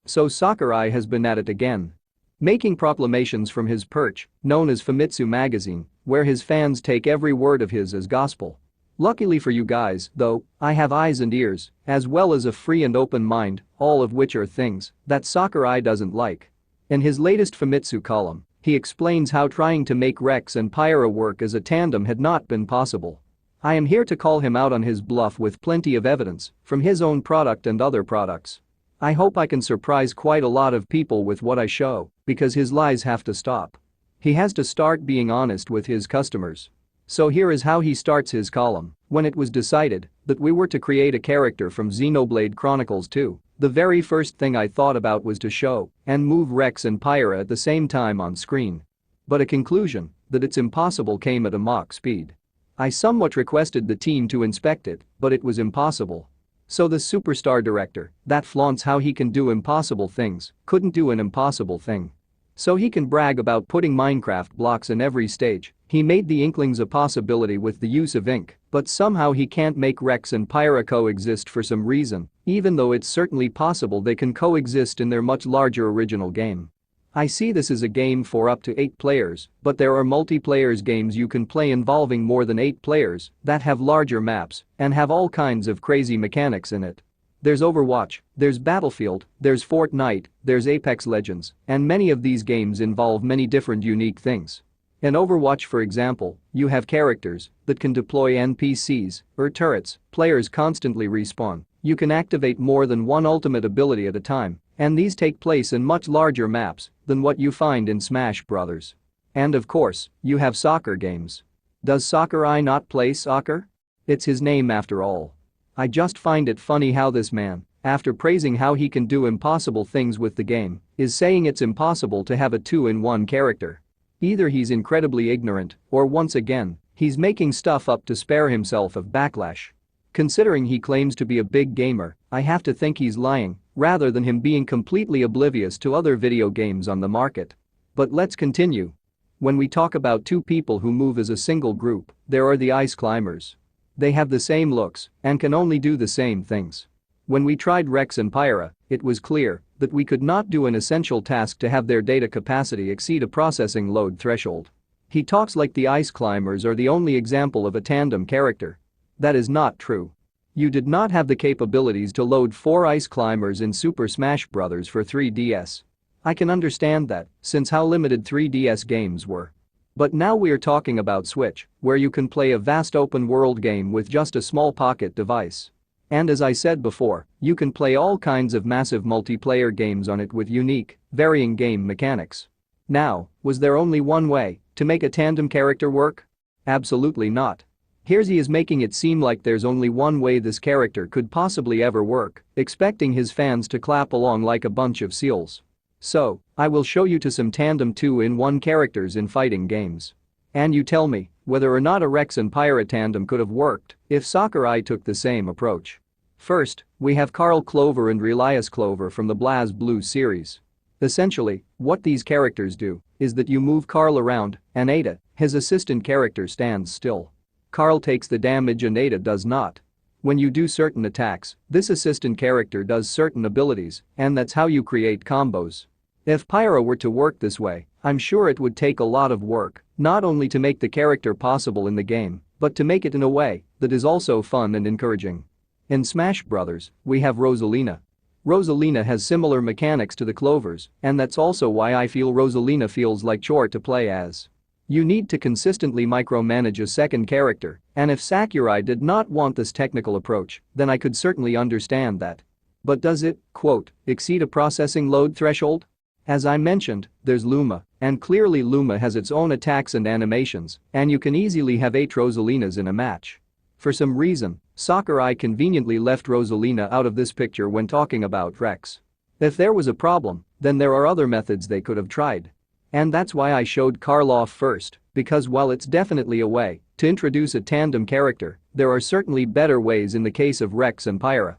So Sakurai has been at it again. Making proclamations from his perch, known as Famitsu magazine, where his fans take every word of his as gospel. Luckily for you guys, though, I have eyes and ears, as well as a free and open mind, all of which are things that Sakurai doesn't like. In his latest Famitsu column, he explains how trying to make Rex and Pyra work as a tandem had not been possible. I am here to call him out on his bluff with plenty of evidence from his own product and other products. I hope I can surprise quite a lot of people with what I show, because his lies have to stop. He has to start being honest with his customers. So here is how he starts his column. When it was decided that we were to create a character from Xenoblade Chronicles 2, the very first thing I thought about was to show and move Rex and Pyra at the same time on screen. But a conclusion that it's impossible came at a Mach speed. I somewhat requested the team to inspect it, but it was impossible. So the superstar director that flaunts how he can do impossible things couldn't do an impossible thing. So he can brag about putting Minecraft blocks in every stage. He made the Inklings a possibility with the use of ink, but somehow he can't make Rex and Pyra coexist for some reason, even though it's certainly possible they can coexist in their much larger original game. I see this as a game for up to 8 players, but there are multiplayer games you can play involving more than 8 players that have larger maps and have all kinds of crazy mechanics in it. There's Overwatch, there's Battlefield, there's Fortnite, there's Apex Legends, and many of these games involve many different unique things. In Overwatch, for example, you have characters that can deploy NPCs or turrets, players constantly respawn, you can activate more than one ultimate ability at a time, and these take place in much larger maps than what you find in Smash Bros. And of course, you have soccer games. Does Sakurai not play soccer? It's his name after all. I just find it funny how this man, after praising how he can do impossible things with the game, is saying it's impossible to have a 2-in-1 character. Either he's incredibly ignorant, or once again, he's making stuff up to spare himself of backlash. Considering he claims to be a big gamer, I have to think he's lying, rather than him being completely oblivious to other video games on the market. But let's continue. When we talk about 2 people who move as a single group, there are the Ice Climbers. They have the same looks and can only do the same things. When we tried Rex and Pyra, it was clear that we could not do an essential task to have their data capacity exceed a processing load threshold. He talks like the Ice Climbers are the only example of a tandem character. That is not true. You did not have the capabilities to load 4 Ice Climbers in Super Smash Bros. For 3DS. I can understand that, since how limited 3DS games were. But now we are talking about Switch, where you can play a vast open-world game with just a small pocket device. And as I said before, you can play all kinds of massive multiplayer games on it with unique, varying game mechanics. Now, was there only one way to make a tandem character work? Absolutely not. Here he is making it seem like there's only one way this character could possibly ever work, expecting his fans to clap along like a bunch of seals. So, I will show you to some tandem 2-in-1 characters in fighting games. And you tell me whether or not a Rex and Pyra tandem could have worked if Sakurai took the same approach. First, we have Carl Clover and Relias Clover from the BlazBlue series. Essentially, what these characters do is that you move Carl around and Ada, his assistant character, stands still. Carl takes the damage and Ada does not. When you do certain attacks, this assistant character does certain abilities, and that's how you create combos. If Pyra were to work this way, I'm sure it would take a lot of work, not only to make the character possible in the game, but to make it in a way that is also fun and encouraging. In Smash Bros., we have Rosalina. Rosalina has similar mechanics to the Clovers, and that's also why I feel Rosalina feels like chore to play as. You need to consistently micromanage a second character, and if Sakurai did not want this technical approach, then I could certainly understand that. But does it, quote, exceed a processing load threshold? As I mentioned, there's Luma, and clearly Luma has its own attacks and animations, and you can easily have 8 Rosalinas in a match. For some reason, Sakurai conveniently left Rosalina out of this picture when talking about Rex. If there was a problem, then there are other methods they could have tried. And that's why I showed Carl off first, because while it's definitely a way to introduce a tandem character, there are certainly better ways in the case of Rex and Pyra.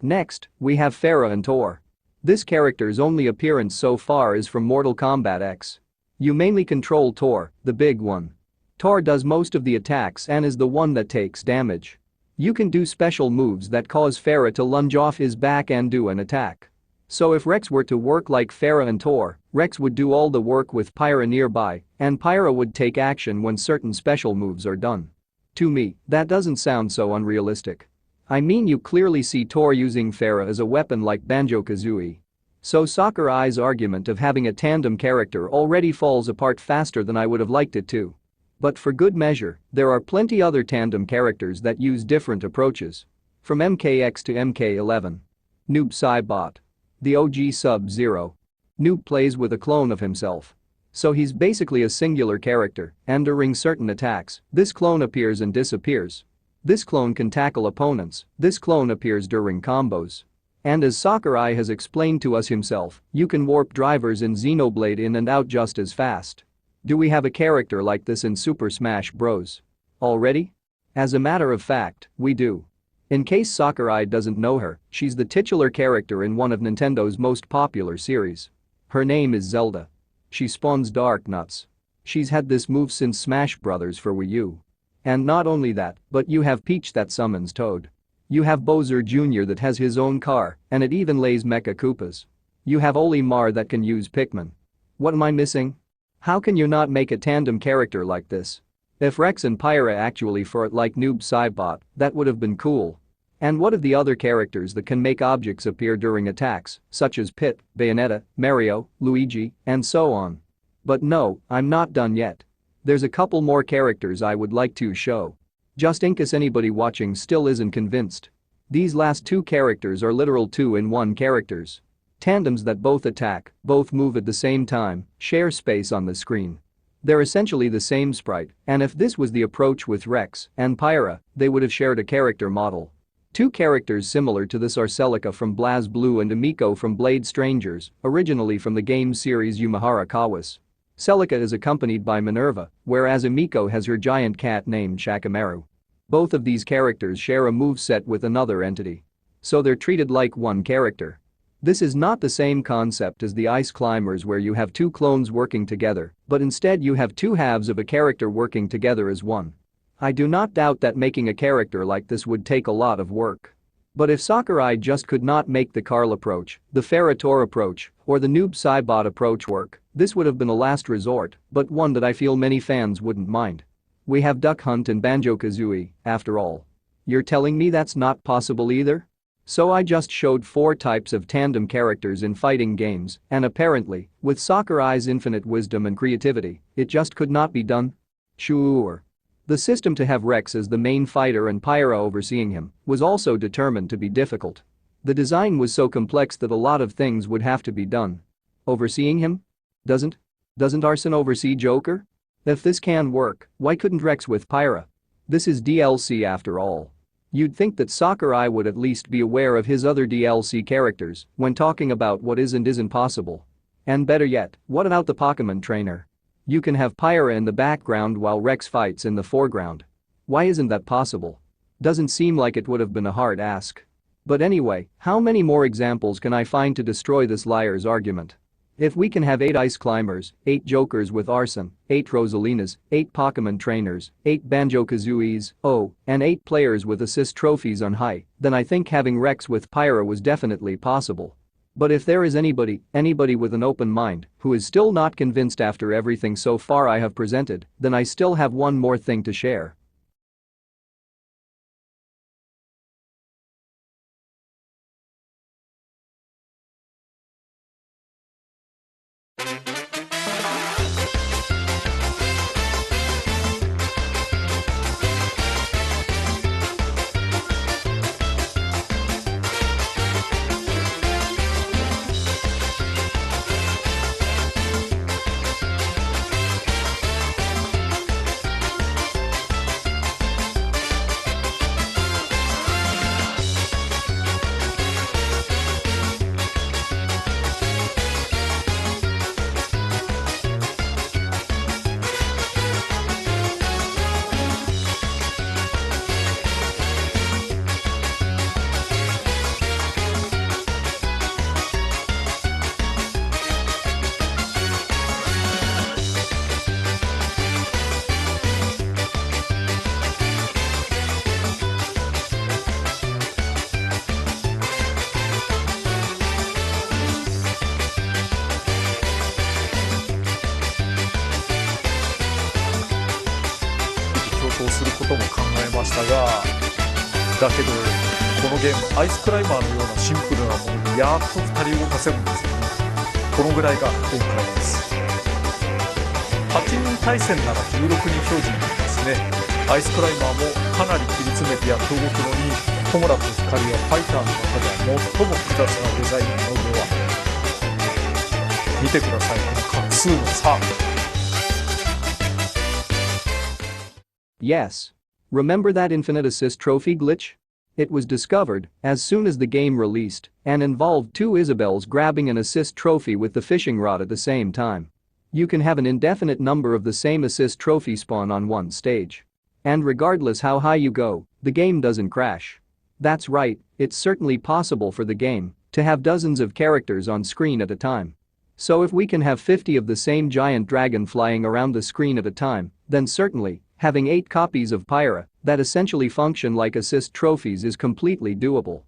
Next, we have Farah and Tor. This character's only appearance so far is from Mortal Kombat X. You mainly control Tor, the big one. Tor does most of the attacks and is the one that takes damage. You can do special moves that cause Farah to lunge off his back and do an attack. So if Rex were to work like Farah and Tor, Rex would do all the work with Pyra nearby, and Pyra would take action when certain special moves are done. To me, that doesn't sound so unrealistic. I mean, you clearly see Tor using Farah as a weapon like Banjo-Kazooie. So Sakurai's argument of having a tandem character already falls apart faster than I would have liked it to. But for good measure, there are plenty other tandem characters that use different approaches. From MKX to MK11. Noob Saibot. The OG Sub-Zero. Noob plays with a clone of himself. So he's basically a singular character, and during certain attacks, this clone appears and disappears. This clone can tackle opponents, this clone appears during combos. And as Sakurai has explained to us himself, you can warp drivers in Xenoblade in and out just as fast. Do we have a character like this in Super Smash Bros? Already? As a matter of fact, we do. In case Sakurai doesn't know her, she's the titular character in one of Nintendo's most popular series. Her name is Zelda. She spawns dark nuts. She's had this move since Smash Bros. For Wii U. And not only that, but you have Peach that summons Toad. You have Bowser Jr. that has his own car, and it even lays Mecha Koopas. You have Olimar that can use Pikmin. What am I missing? How can you not make a tandem character like this? If Rex and Pyra actually fought like Noob Saibot, that would have been cool. And what of the other characters that can make objects appear during attacks, such as Pit, Bayonetta, Mario, Luigi, and so on? But no, I'm not done yet. There's a couple more characters I would like to show. Just in case anybody watching still isn't convinced. These last two characters are literal two-in-one characters. Tandems that both attack, both move at the same time, share space on the screen. They're essentially the same sprite, and if this was the approach with Rex and Pyra, they would have shared a character model. Two characters similar to this are Celica from BlazBlue and Emiko from Blade Strangers, originally from the game series Yumehara Kawas. Celica is accompanied by Minerva, whereas Emiko has her giant cat named Shakamaru. Both of these characters share a moveset with another entity. So they're treated like one character. This is not the same concept as the Ice Climbers where you have two clones working together, but instead you have two halves of a character working together as one. I do not doubt that making a character like this would take a lot of work. But if Sakurai just could not make the Carl approach, the Farah Tor approach, or the Noob Saibot approach work, this would have been a last resort, but one that I feel many fans wouldn't mind. We have Duck Hunt and Banjo-Kazooie, after all. You're telling me that's not possible either? So I just showed 4 types of tandem characters in fighting games, and apparently, with Sakurai's infinite wisdom and creativity, it just could not be done? Sure. The system to have Rex as the main fighter and Pyra overseeing him was also determined to be difficult. The design was so complex that a lot of things would have to be done. Overseeing him? Doesn't Arsene oversee Joker? If this can work, why couldn't Rex with Pyra? This is DLC after all. You'd think that Sakurai would at least be aware of his other DLC characters when talking about what is and isn't possible. And better yet, what about the Pokémon trainer? You can have Pyra in the background while Rex fights in the foreground. Why isn't that possible? Doesn't seem like it would have been a hard ask. But anyway, how many more examples can I find to destroy this liar's argument? If we can have 8 Ice Climbers, 8 Jokers with Arsene, 8 Rosalinas, 8 Pokémon trainers, 8 Banjo-Kazooies, oh, and 8 players with assist trophies on high, then I think having Rex with Pyra was definitely possible. But if there is anybody with an open mind, who is still not convinced after everything so far I have presented, then I still have one more thing to share. ましたが、だけどこのゲームアイスクライマーのようなシンプルなものにやっと2人動かせるんですよね。このぐらいが限界です。8人対戦なら16人表示になりますね。アイスクライマーもかなり切り詰めてやって動くのに、コモラと光はファイターの中では最も複雑なデザインの弱。見てください、この画数の差。Yes. Remember that infinite assist trophy glitch? It was discovered as soon as the game released and involved two Isabels grabbing an assist trophy with the fishing rod at the same time. You can have an indefinite number of the same assist trophy spawn on one stage. And regardless how high you go, the game doesn't crash. That's right, it's certainly possible for the game to have dozens of characters on screen at a time. So if we can have 50 of the same giant dragon flying around the screen at a time, then certainly, having 8 copies of Pyra that essentially function like assist trophies is completely doable.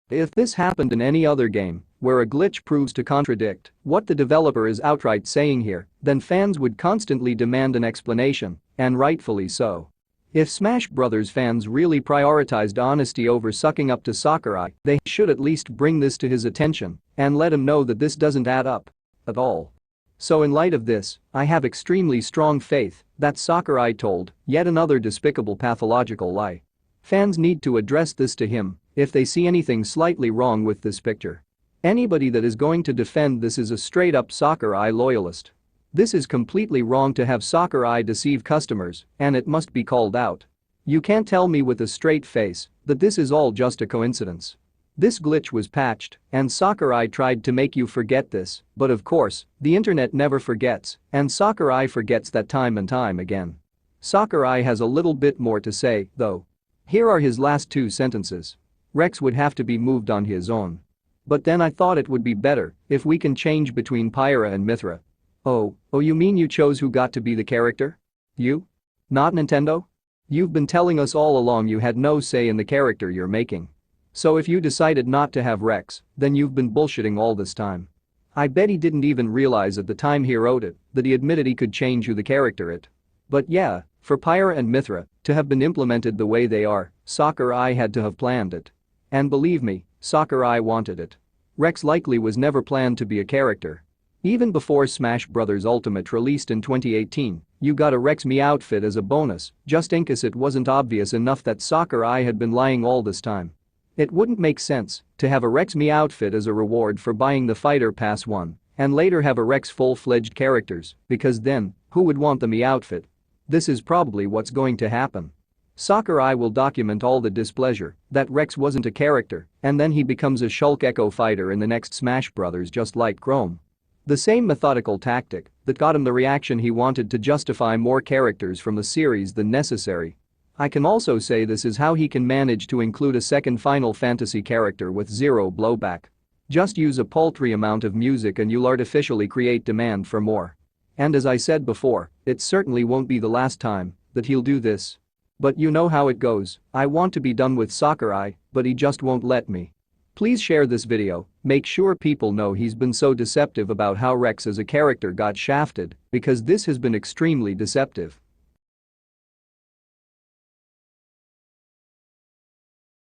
If this happened in any other game, where a glitch proves to contradict what the developer is outright saying here, then fans would constantly demand an explanation, and rightfully so. If Smash Bros. Fans really prioritized honesty over sucking up to Sakurai, they should at least bring this to his attention and let him know that this doesn't add up at all. So in light of this, I have extremely strong faith that Sakurai told yet another despicable pathological lie. Fans need to address this to him if they see anything slightly wrong with this picture. Anybody that is going to defend this is a straight-up Sakurai loyalist. This is completely wrong to have Sakurai deceive customers, and it must be called out. You can't tell me with a straight face that this is all just a coincidence. This glitch was patched, and Sakurai tried to make you forget this, but of course, the internet never forgets, and Sakurai forgets that time and time again. Sakurai has a little bit more to say, though. Here are his last 2 sentences. Rex would have to be moved on his own. But then I thought it would be better if we can change between Pyra and Mithra. Oh, you mean you chose who got to be the character? You? Not Nintendo? You've been telling us all along you had no say in the character you're making. So if you decided not to have Rex, then you've been bullshitting all this time. I bet he didn't even realize at the time he wrote it that he admitted he could change who the character it. But yeah, for Pyra and Mithra to have been implemented the way they are, Sakurai had to have planned it. And believe me, Sakurai wanted it. Rex likely was never planned to be a character. Even before Smash Bros. Ultimate released in 2018, you got a Rex Me outfit as a bonus, just in case it wasn't obvious enough that Sakurai had been lying all this time. It wouldn't make sense to have a Rex Me outfit as a reward for buying the Fighter Pass 1 and later have a Rex full-fledged characters, because then, who would want the Me outfit? This is probably what's going to happen. Sakurai will document all the displeasure that Rex wasn't a character, and then he becomes a Shulk Echo fighter in the next Smash Bros. Just like Chrome. The same methodical tactic that got him the reaction he wanted to justify more characters from the series than necessary. I can also say this is how he can manage to include a second Final Fantasy character with 0 blowback. Just use a paltry amount of music and you'll artificially create demand for more. And as I said before, it certainly won't be the last time that he'll do this. But you know how it goes, I want to be done with Sakurai, but he just won't let me. Please share this video, make sure people know he's been so deceptive about how Rex as a character got shafted, because this has been extremely deceptive.